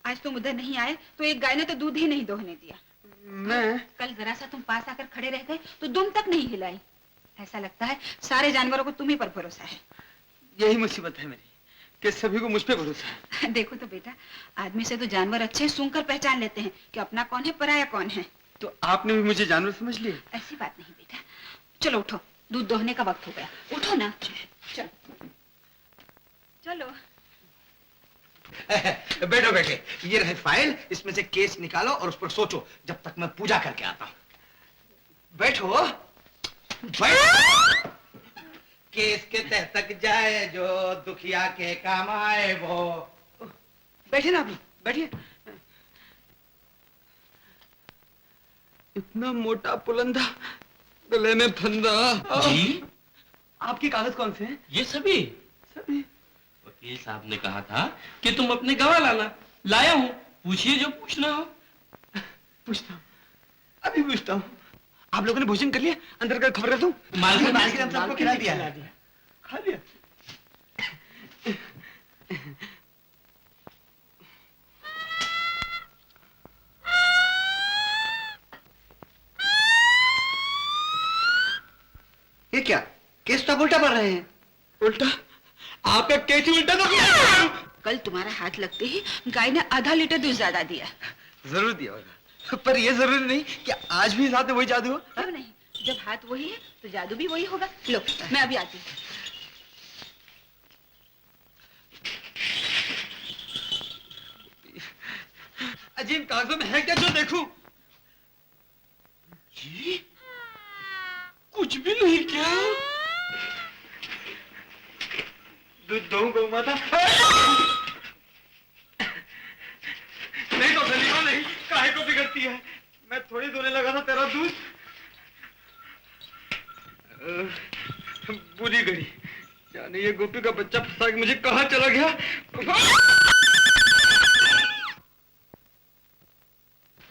आज तुम उधर नहीं आए तो एक गाय ने तो दूध ही नहीं दोहने दिया। मैं कल जरा सा तुम पास आकर खड़े रह गए तो दुम तक नहीं हिलाई। ऐसा लगता है सारे जानवरों को तुम्ही पर भरोसा है। यही मुसीबत है मेरी कि सभी को मुझ पे भरोसा है। देखो तो बेटा, आदमी से तो जानवर अच्छे सूंघकर पहचान लेते हैं कि अपना कौन है पराया कौन है। तो आपने भी मुझे जानवर समझ लिया? ऐसी बात नहीं बेटा, चलो उठो, दूध दोहने का वक्त हो गया, उठो ना। चलो चलो। बैठो बेटे, ये रहे फाइल, इसमें से केस निकालो और उस पर सोचो जब तक मैं पूजा करके आता हूं। बैठो बैठो। केस के तह तक जाए जो दुखिया के काम आए वो। बैठिए ना आप, बैठिए। इतना मोटा पुलंदा, गले में फंदा। जी? आपके कागज कौन से हैं? ये सभी वकील साहब ने कहा था कि तुम अपने गवाह लाना। लाया हूं, पूछिए जो पूछना हो। पूछता हूँ, अभी पूछता हूँ। आप लोगों ने भोजन कर लिया? अंदर का खबर कर दूं? मालकिन मालकिन हम सबको खिला दिया। खा लिया। ये क्या केस तो उल्टा पड़ रहे हैं? उल्टा? आपका केस उल्टा तो किया? कल तुम्हारा हाथ लगते ही गाय ने आधा लीटर दूध ज्यादा दिया। जरूर दिया होगा, पर ये जरूरी नहीं कि आज भी साथ में वही जादू हो। क्यों नहीं, जब हाथ वही है तो जादू भी वही होगा। लो मैं अभी आती हूँ। अजीब कागजों में है क्या जो देखूं? जी? कुछ भी नहीं क्या? दूध दो गौ माता। नहीं तो सलीमा नहीं, काहे को बिगड़ती है? मैं थोड़ी दोने लगा था तेरा दूध। बुरी घड़ी, जाने ये गोपी का बच्चा फंसा के मुझे कहाँ चला गया।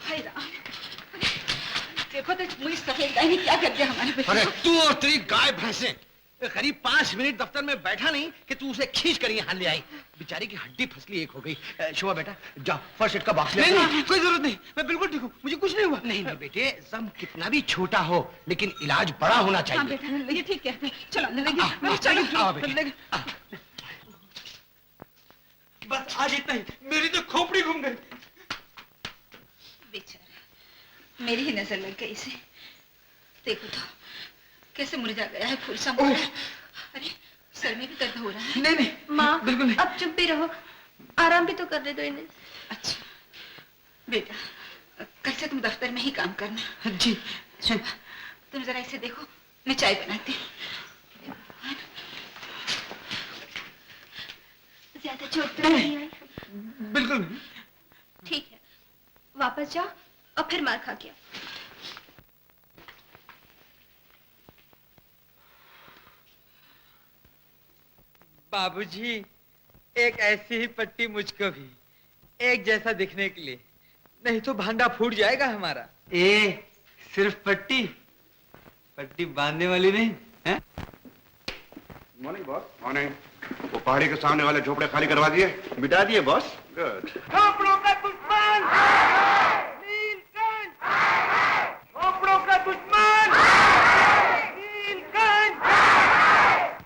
हाय राम, देखो तो मुझे सफेद गाय ने क्या कर दिया हमारे बेटे। अरे तू और तेरी गाय भैंसे, करीब 5 मिनट दफ्तर में बैठा नहीं कि तू उसे खींच कर यहाँ ले आई। बेचारी की हड्डी फसली एक हो गई। शोभा बेटा जा फर्स्ट एड का बॉक्स ले। नहीं, कोई जरूरत नहीं, मैं बिल्कुल ठीक हूँ, मुझे कुछ नहीं हुआ। नहीं नहीं बेटे, जम कितना भी छोटा हो लेकिन इलाज बड़ा होना हाँ चाहिए। बेटा, ये ठीक कहते हैं। चलो अंदर चलो चलो। बस आज इतना ही, मेरी तो खोपड़ी घूम गई। बेचारा, मेरी ही नजर लग गई इसे। देखो तो कैसे मुरझा गया है फूल सा। अरे सर में भी दर्द हो रहा है। नहीं नहीं माँ, बिल्कुल नहीं। अब चुप भी रहो, आराम भी तो कर रहे दो इन्हें। अच्छा बेटा, कल से तुम दफ्तर में ही काम करना। जी। शोभा, तुम जरा इसे देखो, मैं चाय बनाती हूँ। ज्यादा चोट तो नहीं आई? बिल्कुल नहीं। ठीक है, वापस जाओ और फिर मार खा के आओ। बाबूजी, एक ऐसी ही पट्टी मुझको भी, एक जैसा दिखने के लिए, नहीं तो भांडा फूट जाएगा हमारा। सिर्फ पट्टी, पट्टी बांधने वाली नहीं है? Morning boss. मॉर्निंग। वो पहाड़ी के सामने वाले झोपड़े खाली करवा दिए? बिटा दिए बॉस। गुड। झोपड़ों का दुश्मन नीलकंठ, झोपड़ों का दुश्मन नीलकंठ,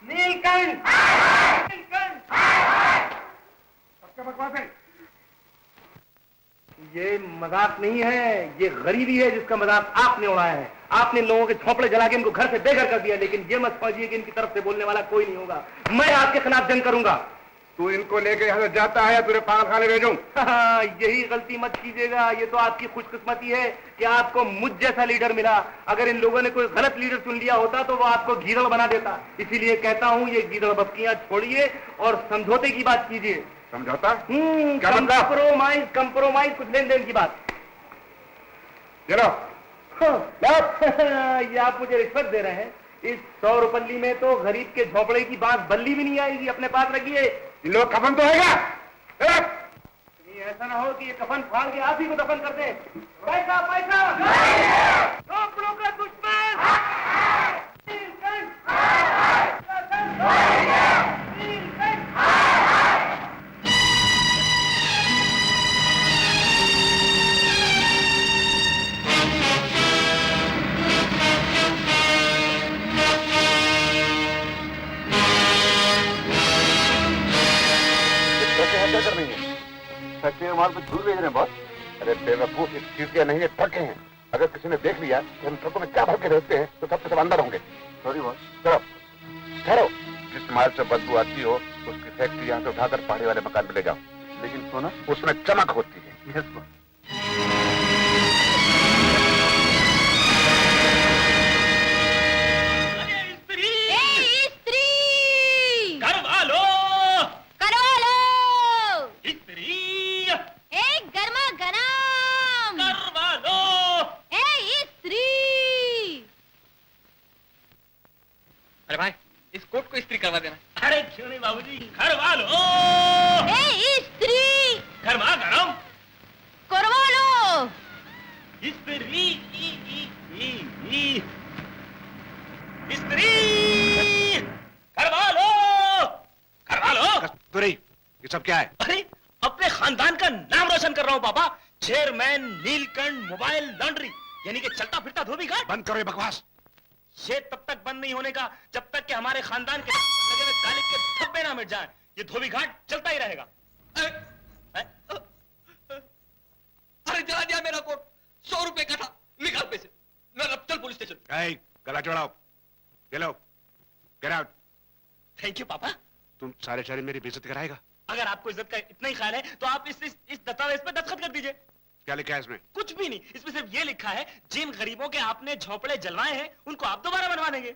नीलकंठ, नीलकंठ। सबका बकवास है। ये मजाक नहीं है, ये गरीबी है जिसका मजाक आपने उड़ाया है। आपने लोगों के झोपड़े जला के इनको घर से बेघर कर दिया, लेकिन ये मत समझिए कि इनकी तरफ से बोलने वाला कोई नहीं होगा। मैं आपके खिलाफ जंग करूंगा। तू इनको लेके यहाँ से जाता है या तुझे पागल खाने भेजूं? यही गलती मत कीजिएगा। ये तो आपकी खुशकिस्मती है कि आपको मुझ जैसा लीडर मिला। अगर इन लोगों ने कोई गलत लीडर चुन लिया होता तो वो आपको गीदड़ बना देता। इसीलिए कहता हूँ ये गीदड़ बपकियां छोड़िए और समझौते की बात कीजिए। समझौता? क्या मतलब? कंप्रोमाइज, कंप्रोमाइज, कुछ लेन देन की बात। चलो। ये आप मुझे रिश्वत दे रहे हैं? इस 100 रुपल्ली में तो गरीब के झोपड़े की बात बल्ली भी नहीं आएगी। अपने पास रखिए। ये लोग कफन तो है क्या? ऐसा ना हो कि ये कफन फाड़ के आप ही को दफन कर दे। पैसा पैसा, झोपड़ों का दुश्मन नीलकंठ, नीलकंठ। फैक्ट्री में माल कुछ दूर भेज रहे हैं बॉस। अरे बेवकूफ, इस चीज के नहीं, थके हैं। अगर किसी ने देख लिया कि हम ट्रकों में क्या भर के रहते हैं तो सब अंदर होंगे। Sorry boss. चलो ठहरो, जिस माल से बदबू आती हो उसकी फैक्ट्री यहाँ से उठाकर पहाड़ी वाले मकान में ले जाओ। लेकिन सोना, उसमें चमक होती है। Yes boss. अरे भाई, इस कोट को इस्त्री करवा देना। अरे क्यों नहीं बाबूजी, घर वालो इस्त्री गर्मा गरम करवा लो। इस्त्री इस्त्री करवा लो। कस्तूरी, ये सब क्या है? अरे अपने खानदान का नाम रोशन कर रहा हूँ पापा। चेयरमैन नीलकंठ मोबाइल लॉन्ड्री, यानी कि चलता फिरता धोबी घाट। बंद करो ये बकवास। ये तब तक बंद नहीं होने का जब तक कि हमारे खानदान के लगे हुए कालिक के धब्बे ना मिट जाएं। ये धोबी घाट चलता ही रहेगा। अरे जला दिया मेरा कोट, 100 रुपए का था, निकाल पैसे। चल पुलिस स्टेशन। गला चढ़ाओ, चलो गेट आउट। थैंक यू पापा। तुम सारे शहर मेरी बेइज्जती कराएगा। अगर आपको इज्जत का इतना ही ख्याल है तो आप इस दस्तावेज पे दस्तखत कर दीजिए। क्या लिखा है इसमें? कुछ भी नहीं, इसमें सिर्फ ये लिखा है जिन गरीबों के आपने झोपड़े जलवाए हैं उनको आप दोबारा बनवा देंगे।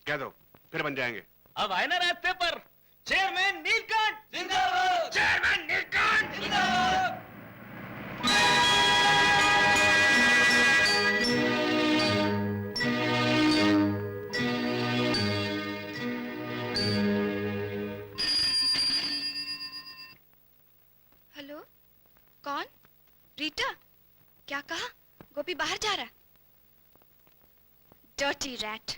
कह दो, फिर बन जाएंगे। अब आए ना रास्ते पर। चेयरमैन नीलकंठ जिंदाबाद। चेयरमैन नीलकंठ जिंदाबाद। हेलो, कौन? रीटा? क्या कहा? गोपी बाहर जा रहा है? डर्टी रैट,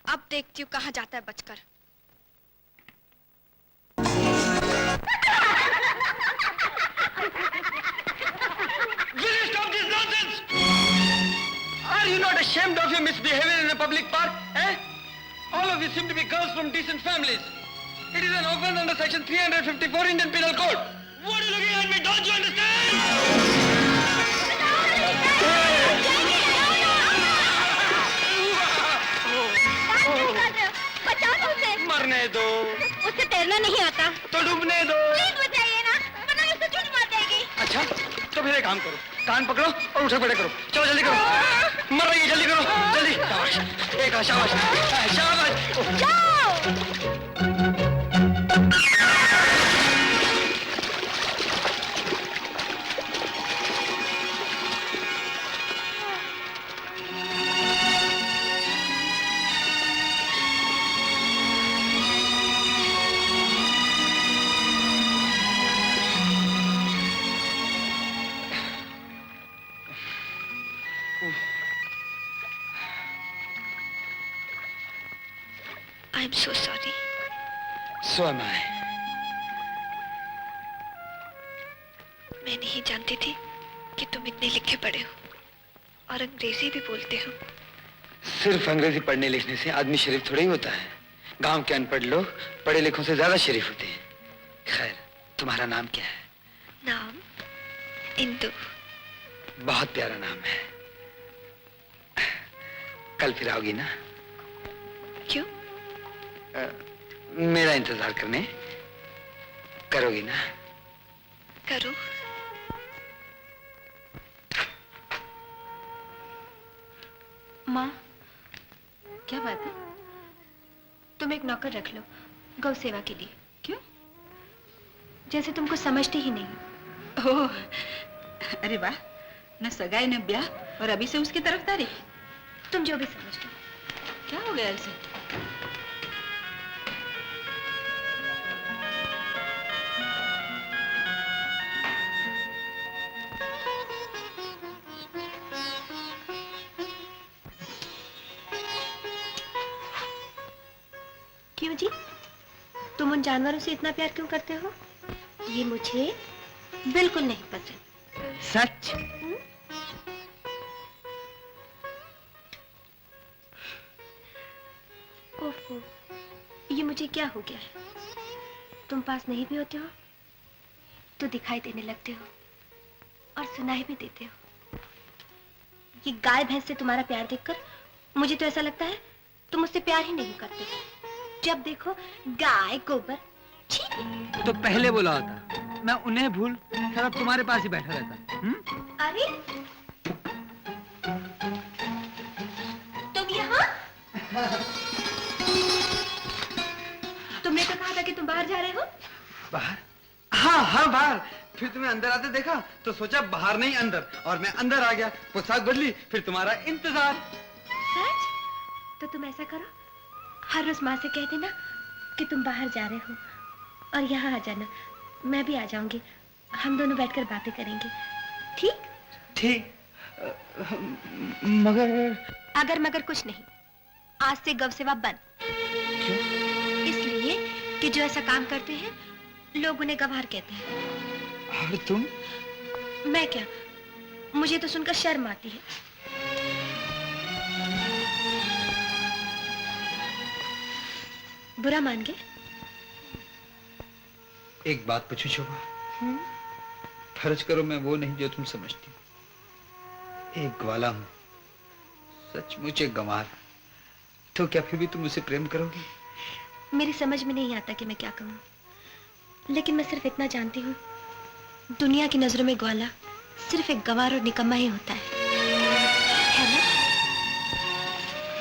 अब देखती हूँ कहाँ जाता है बचकर। Are you not ashamed of your misbehavior in a public park? Eh? All of you seem to be girls from decent families. It is an offense under section 354 Indian Penal Code. What are you looking at me? Don't you understand? बचाओ उसे। मरने दो, उसे तैरना नहीं आता। तो डूबने दो। प्लीज बचाइए ना, वरना उसे चुन मार जाएगी। अच्छा, तो फिर एक काम करो, कान पकड़ो और उठक बैठक करो। चलो जल्दी करो, मर रही है, जल्दी करो, जल्दी। शाबाश, एक शाबाश, शाबाश। जाओ। I'm so sorry. So am I. मैं नहीं जानती थी कि तुम इतने लिखे पढ़े हो और अंग्रेजी भी बोलते हो। सिर्फ अंग्रेजी पढ़ने लिखने से आदमी शरीफ थोड़ा ही होता है। गांव के अनपढ़ लोग पढ़े लिखों से ज्यादा शरीफ होते हैं। खैर, तुम्हारा नाम क्या है? नाम इंदु। बहुत प्यारा नाम है। कल फिर आओगी ना? क्यों? मेरा इंतजार करने करोगी ना? करूं। माँ, क्या बात है? तुम एक नौकर रख लो गौ सेवा के लिए। क्यों? जैसे तुमको समझती ही नहीं। ओह, अरे वाह, न सगाई न ब्याह और अभी से उसकी तरफदारी। तुम जो भी समझ लो। क्या हो गया इसे? क्यों जी? तुम उन जानवरों से इतना प्यार क्यों करते हो? ये मुझे बिल्कुल नहीं पसंद। सच? ओहो, ये मुझे क्या हो गया है? तुम पास नहीं भी होते हो? तो दिखाई देने लगते हो और सुनाई भी देते हो। ये गाय भैंस से तुम्हारा प्यार देखकर मुझे तो ऐसा लगता है तुम मुझसे प्यार ही नहीं करते। जब देखो गाय गोबर। छी! तो पहले बोला होता, मैं उन्हें भूल कर अब तुम्हारे पास ही बैठा रहता। अरे तुम यहाँ? तुमने तो कहा था कि तुम बाहर जा रहे हो। बाहर? हाँ हाँ बाहर। फिर तुम्हें अंदर आते देखा तो सोचा बाहर नहीं अंदर, और मैं अंदर आ गया, पोशाक बदली, फिर तुम्हारा इंतजार। सच? तो तुम ऐसा करो, हर रोज माँ से कह देना कि तुम बाहर जा रहे हो और यहाँ आ जाना, मैं भी आ जाऊंगी, हम दोनों बैठकर बातें करेंगे। ठीक? ठीक। मगर अगर मगर कुछ नहीं, आज से गौ सेवा बंद। क्यों? इसलिए कि जो ऐसा काम करते हैं लोग उन्हें गवार कहते हैं। और तुम? मैं क्या, मुझे तो सुनकर शर्म आती है। बुरा मान गए? एक बात पूछूं शोभा? फर्ज करो मैं वो नहीं जो तुम समझती हो, एक ग्वाला हूं, सचमुच एक गंवार, तो क्या फिर भी तुम मुझसे प्रेम करोगी? मेरी समझ में नहीं आता कि मैं क्या कहूँ, लेकिन मैं सिर्फ इतना जानती हूँ, दुनिया की नजरों में ग्वाला सिर्फ एक गंवार और निकम्मा ही होता है ना?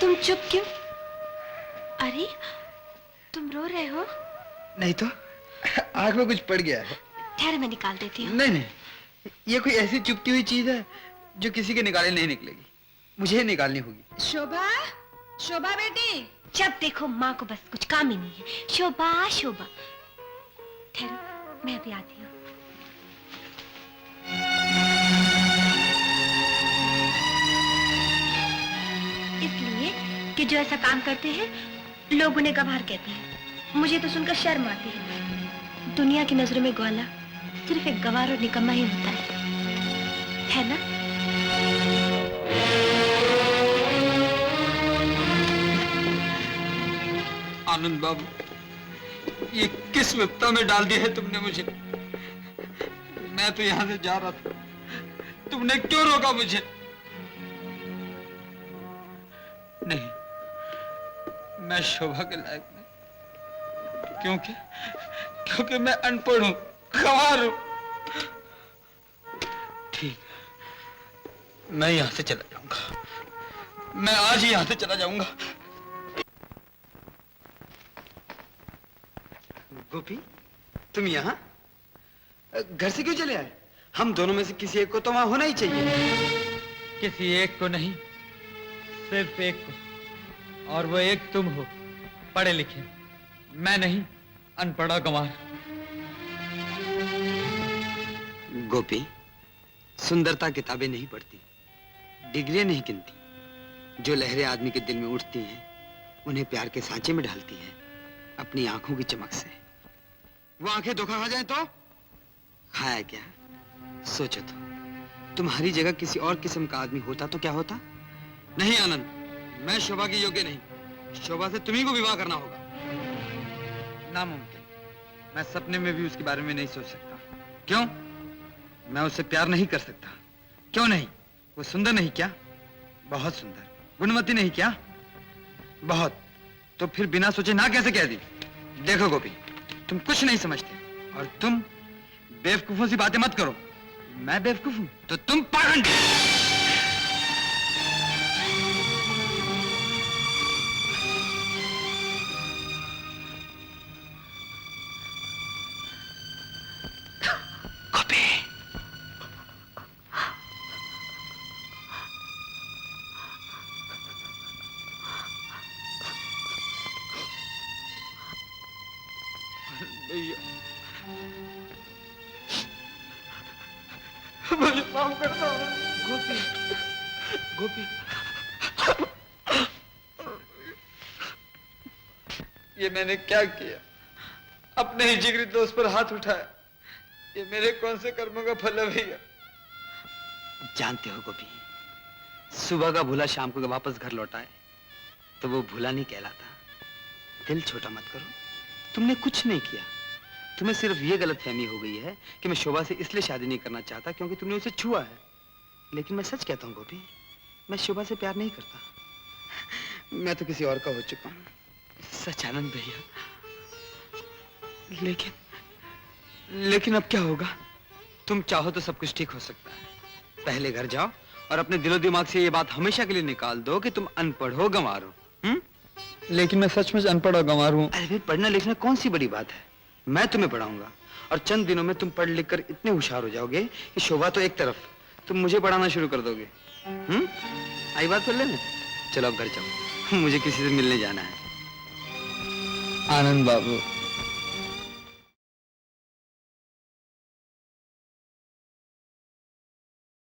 तुम चुप क्यों? अरे तुम रो रहे हो? नहीं तो, आंख में कुछ पड़ गया है। ठहर, मैं निकाल देती हूँ। नहीं नहीं, ये कोई ऐसी चुपती हुई चीज है जो किसी के निकाले नहीं निकलेगी, मुझे ही निकालनी होगी। शोभा, शोभा बेटी। जब देखो माँ को बस कुछ काम ही नहीं है, शोभा शोभा। ठहरो, मैं अभी आती हूँ। इसलिए कि जो ऐसा काम करते हैं लोग उन्हें गवार कहते हैं, मुझे तो सुनकर शर्म आती है। दुनिया की नजरों में ग्वाला सिर्फ एक गवार और निकम्मा ही होता है ना? आनंद बाबू, ये किस विपदा में डाल दिया है तुमने मुझे? मैं तो यहाँ से जा रहा था, तुमने क्यों रोका मुझे? नहीं, मैं शोभा के लायक नहीं, क्योंकि मैं अनपढ़ हूं, गंवार हूं। ठीक, मैं यहां से चला जाऊंगा, मैं आज ही यहां से चला जाऊंगा। गोपी, तुम यहाँ? घर से क्यों चले आए? हम दोनों में से किसी एक को तो वहां होना ही चाहिए। किसी एक को नहीं, सिर्फ एक को, और वो एक तुम हो, पढ़े लिखे। मैं नहीं, अनपढ़ा गंवार। गोपी, सुंदरता किताबें नहीं पढ़ती, डिग्रियां नहीं गिनती। जो लहरें आदमी के दिल में उठती हैं, उन्हें प्यार के सांचे में ढालती हैं, अपनी आंखों की चमक से। वो आंखें धोखा खा जाएं तो? खाया क्या? सोचो तो, तुम्हारी जगह किसी और किस्म का आदमी होता तो क्या होता? नहीं आनंद, मैं शोभा के योग्य नहीं, शोभा से तुम्ही को विवाह करना होगा। नामुमकिन, मैं सपने में भी उसके बारे में नहीं सोच सकता। क्यों? मैं उससे प्यार नहीं कर सकता। क्यों नहीं? वो सुंदर नहीं क्या? बहुत सुंदर। गुणवती नहीं क्या? बहुत। तो फिर बिना सोचे ना कैसे कह दी? देखो गोपी, तुम कुछ नहीं समझते, और तुम बेवकूफों सी बातें मत करो। मैं बेवकूफ हूं तो तुम पाखंडी। मुझे माफ कर दो गोपी, गोपी। ये मैंने क्या किया? अपने ही जिगरी दोस्त पर हाथ उठाया। ये मेरे कौन से कर्मों का फल है भैया? जानते हो गोपी, सुबह का भूला शाम को वापस घर लौटाए तो वो भूला नहीं कहलाता। दिल छोटा मत करो, तुमने कुछ नहीं किया, तुम्हें सिर्फ ये गलतफहमी हो गई है कि मैं शोभा से इसलिए शादी नहीं करना चाहता क्योंकि तुमने उसे छुआ है। लेकिन मैं सच कहता हूँ गोपी, मैं शोभा से प्यार नहीं करता। मैं तो किसी और का हो चुका हूँ। सच आनंद भैया। लेकिन अब क्या होगा? तुम चाहो तो सब कुछ ठीक हो सकता है। पहले घर जाओ और अपने दिलो दिमाग से ये बात हमेशा के लिए निकाल दो कि तुम अनपढ़ हो, गंवार हो। लेकिन मैं सचमुच अनपढ़ और गंवार हूँ। अरे भाई, पढ़ना लिखना कौन सी बड़ी बात है? मैं तुम्हें पढ़ाऊंगा और चंद दिनों में तुम पढ़ लिख कर इतने होशियार हो जाओगे कि शोभा तो एक तरफ, तुम मुझे पढ़ाना शुरू कर दोगे। आई बात कर लेना। चलो अब घर जाओ, मुझे किसी से मिलने जाना है। आनंद बाबू,